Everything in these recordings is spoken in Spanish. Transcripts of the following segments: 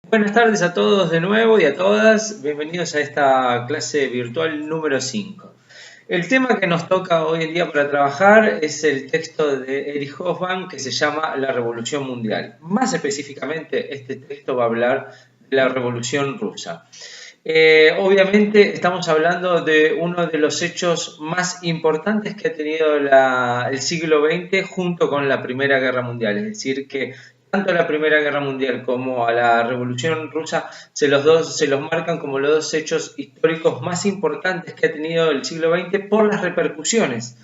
Buenas tardes a todos de nuevo y a todas. Bienvenidos a esta clase virtual número 5. El tema que nos toca hoy en día para trabajar es el texto de Erich Hobsbawm que se llama La Revolución Mundial. Más específicamente, este texto va a hablar de la Revolución Rusa. Obviamente estamos hablando de uno de los hechos más importantes que ha tenido el siglo XX junto con la Primera Guerra Mundial. Es decir, que tanto a la Primera Guerra Mundial como a la Revolución Rusa se los marcan como los dos hechos históricos más importantes que ha tenido el siglo XX por las repercusiones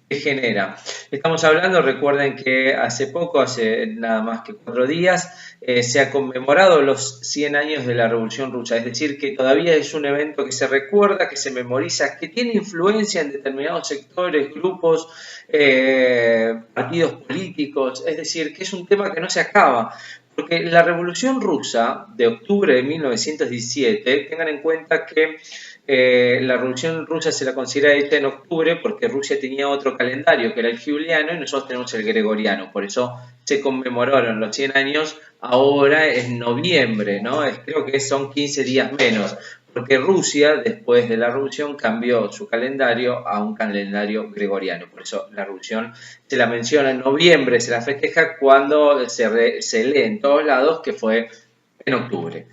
que genera. Estamos hablando, recuerden que hace poco, hace nada más que 4 días, se ha conmemorado los 100 años de la Revolución Rusa, es decir, que todavía es un evento que se recuerda, que se memoriza, que tiene influencia en determinados sectores, grupos, partidos políticos, es decir, que es un tema que no se acaba. Porque la Revolución Rusa de octubre de 1917, tengan en cuenta que la Revolución Rusa se la considera hecha en octubre porque Rusia tenía otro calendario que era el juliano y nosotros tenemos el gregoriano, por eso se conmemoraron los 100 años ahora en noviembre, ¿no? Creo que son 15 días menos, porque Rusia después de la revolución cambió su calendario a un calendario gregoriano, por eso la revolución se la menciona en noviembre, se la festeja cuando se lee en todos lados que fue en octubre.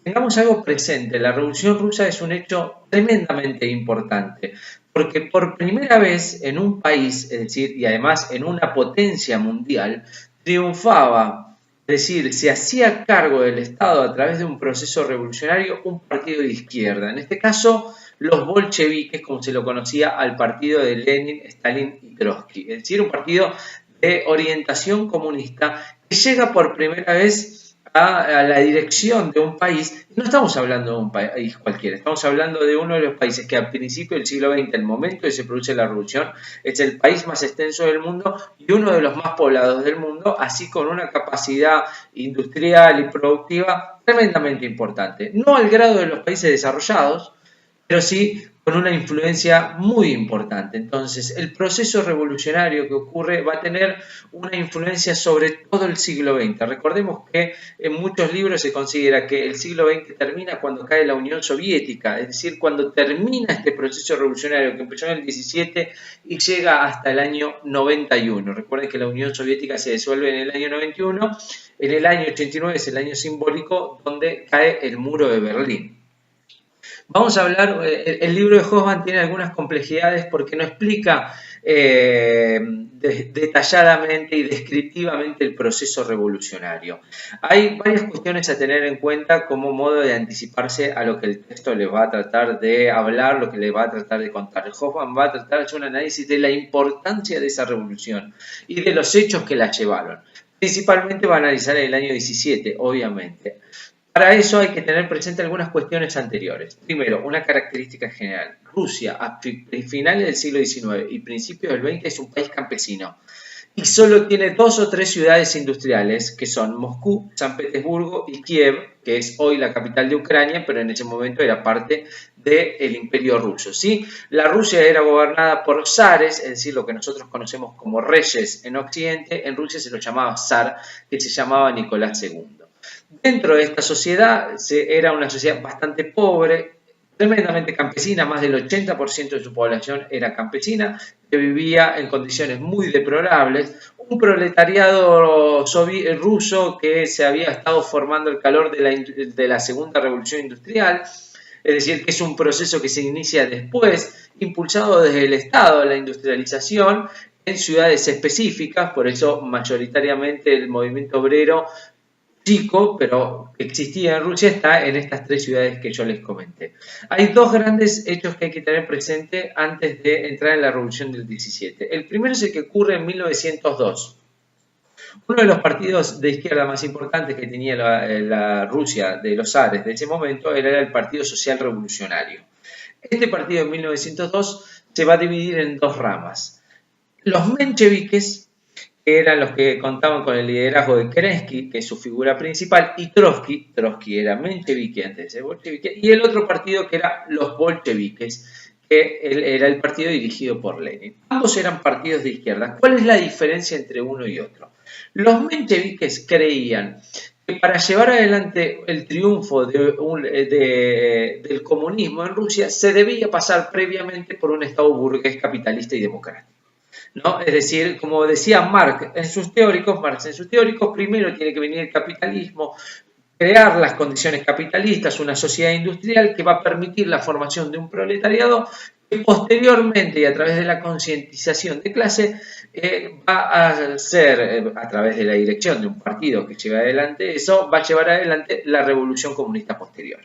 Tengamos algo presente, la Revolución Rusa es un hecho tremendamente importante, porque por primera vez en un país, es decir, y además en una potencia mundial, triunfaba, es decir, se hacía cargo del Estado a través de un proceso revolucionario un partido de izquierda, en este caso los bolcheviques, como se lo conocía al partido de Lenin, Stalin y Trotsky, es decir, un partido de orientación comunista que llega por primera vez a la dirección de un país. No estamos hablando de un país cualquiera, estamos hablando de uno de los países que al principio del siglo XX, el momento que se produce la revolución, es el país más extenso del mundo y uno de los más poblados del mundo, así con una capacidad industrial y productiva tremendamente importante. No al grado de los países desarrollados, pero sí con una influencia muy importante. Entonces, el proceso revolucionario que ocurre va a tener una influencia sobre todo el siglo XX. Recordemos que en muchos libros se considera que el siglo XX termina cuando cae la Unión Soviética, es decir, cuando termina este proceso revolucionario que empezó en el 17 y llega hasta el año 91. Recuerden que la Unión Soviética se disuelve en el año 91, en el año 89 es el año simbólico donde cae el muro de Berlín. Vamos a hablar, el libro de Hobsbawm tiene algunas complejidades porque no explica detalladamente y descriptivamente el proceso revolucionario. Hay varias cuestiones a tener en cuenta como modo de anticiparse a lo que el texto le va a tratar de hablar, lo que le va a tratar de contar. Hobsbawm va a tratar de hacer un análisis de la importancia de esa revolución y de los hechos que la llevaron. Principalmente va a analizar el año 17, obviamente. Para eso hay que tener presente algunas cuestiones anteriores. Primero, una característica general. Rusia, a finales del siglo XIX y principios del XX, es un país campesino. Y solo tiene 2 o 3 ciudades industriales, que son Moscú, San Petersburgo y Kiev, que es hoy la capital de Ucrania, pero en ese momento era parte del Imperio Ruso. ¿Sí? La Rusia era gobernada por zares, es decir, lo que nosotros conocemos como reyes en Occidente. En Rusia se lo llamaba zar, que se llamaba Nicolás II. Dentro de esta sociedad era una sociedad bastante pobre, tremendamente campesina, más del 80% de su población era campesina, que vivía en condiciones muy deplorables, un proletariado ruso que se había estado formando al calor de la segunda revolución industrial, es decir, que es un proceso que se inicia después, impulsado desde el Estado, la industrialización, en ciudades específicas, por eso mayoritariamente el movimiento obrero chico, pero que existía en Rusia, está en estas 3 ciudades que yo les comenté. Hay 2 grandes hechos que hay que tener presente antes de entrar en la revolución del 17. El primero es el que ocurre en 1902. Uno de los partidos de izquierda más importantes que tenía la Rusia de los zares de ese momento era el Partido Social Revolucionario. Este partido en 1902 se va a dividir en 2 ramas. Los mencheviques, que eran los que contaban con el liderazgo de Kerensky, que es su figura principal, y Trotsky era menchevique antes de ser bolchevique, y el otro partido que era los bolcheviques, que era el partido dirigido por Lenin. Ambos eran partidos de izquierda. ¿Cuál es la diferencia entre uno y otro? Los mencheviques creían que para llevar adelante el triunfo del comunismo en Rusia se debía pasar previamente por un Estado burgués capitalista y democrático, ¿no? Es decir, como decía Marx en sus teóricos, primero tiene que venir el capitalismo, crear las condiciones capitalistas, una sociedad industrial que va a permitir la formación de un proletariado que posteriormente y a través de la concientización de clase va a ser, a través de la dirección de un partido que lleve adelante eso, va a llevar adelante la revolución comunista posterior.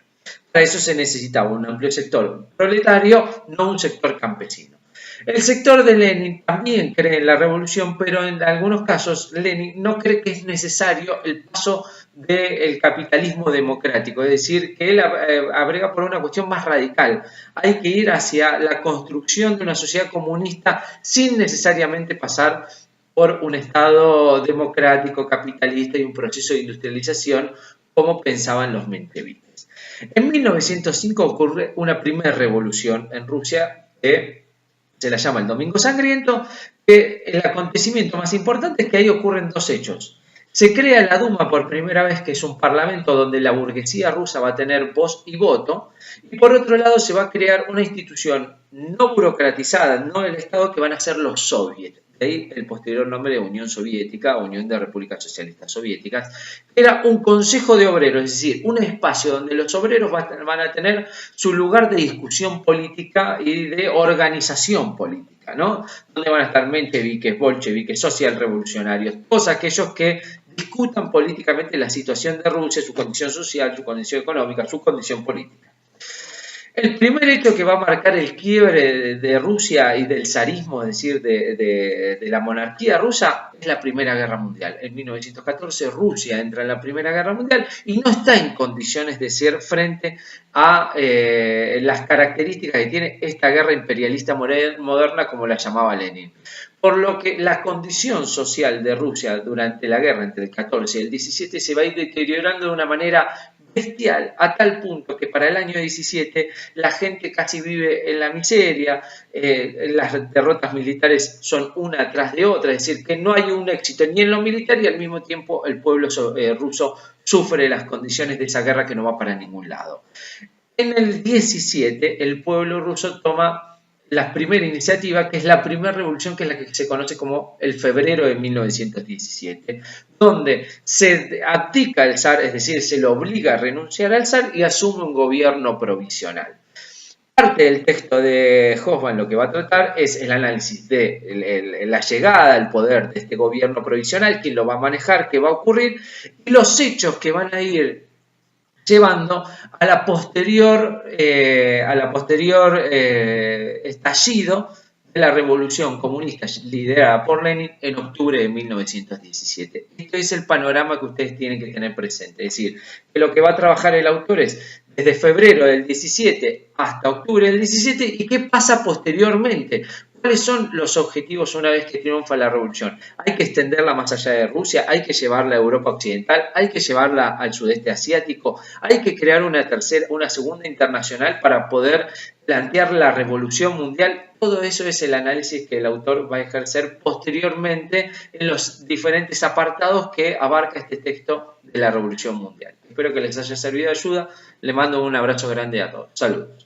Para eso se necesitaba un amplio sector proletario, no un sector campesino. El sector de Lenin también cree en la revolución, pero en algunos casos Lenin no cree que es necesario el paso del capitalismo democrático, es decir, que él abrega por una cuestión más radical. Hay que ir hacia la construcción de una sociedad comunista sin necesariamente pasar por un Estado democrático, capitalista y un proceso de industrialización como pensaban los mencheviques. En 1905 ocurre una primera revolución en Rusia que se la llama el Domingo Sangriento, que el acontecimiento más importante es que ahí ocurren dos hechos. Se crea la Duma por primera vez, que es un parlamento donde la burguesía rusa va a tener voz y voto, y por otro lado se va a crear una institución no burocratizada, no el Estado, que van a ser los soviets. De ahí el posterior nombre de Unión Soviética, Unión de Repúblicas Socialistas Soviéticas. Era un consejo de obreros, es decir, un espacio donde los obreros van a tener su lugar de discusión política y de organización política, ¿no? Donde van a estar mencheviques, bolcheviques, socialrevolucionarios, todos aquellos que discutan políticamente la situación de Rusia, su condición social, su condición económica, su condición política. El primer hecho que va a marcar el quiebre de Rusia y del zarismo, es decir, de la monarquía rusa, es la Primera Guerra Mundial. En 1914 Rusia entra en la Primera Guerra Mundial y no está en condiciones de ser frente a las características que tiene esta guerra imperialista moderna, como la llamaba Lenin. Por lo que la condición social de Rusia durante la guerra entre el 14 y el 17 se va a ir deteriorando de una manera bestial, a tal punto que para el año 17 la gente casi vive en la miseria, las derrotas militares son una tras de otra, es decir, que no hay un éxito ni en lo militar y al mismo tiempo el pueblo ruso sufre las condiciones de esa guerra que no va para ningún lado. En el 17 el pueblo ruso toma la primera iniciativa, que es la primera revolución, que es la que se conoce como el febrero de 1917, donde se abdica el zar, es decir, se le obliga a renunciar al zar y asume un gobierno provisional. Parte del texto de Hoffman lo que va a tratar es el análisis de la llegada al poder de este gobierno provisional, quién lo va a manejar, qué va a ocurrir, y los hechos que van a ir llevando a la posterior estallido de la revolución comunista liderada por Lenin en octubre de 1917. Esto es el panorama que ustedes tienen que tener presente, es decir, que lo que va a trabajar el autor es desde febrero del 17 hasta octubre del 17 y qué pasa posteriormente. ¿Cuáles son los objetivos una vez que triunfa la revolución? Hay que extenderla más allá de Rusia, hay que llevarla a Europa Occidental, hay que llevarla al sudeste asiático, hay que crear una segunda internacional para poder plantear la revolución mundial. Todo eso es el análisis que el autor va a ejercer posteriormente en los diferentes apartados que abarca este texto de la revolución mundial. Espero que les haya servido de ayuda. Les mando un abrazo grande a todos. Saludos.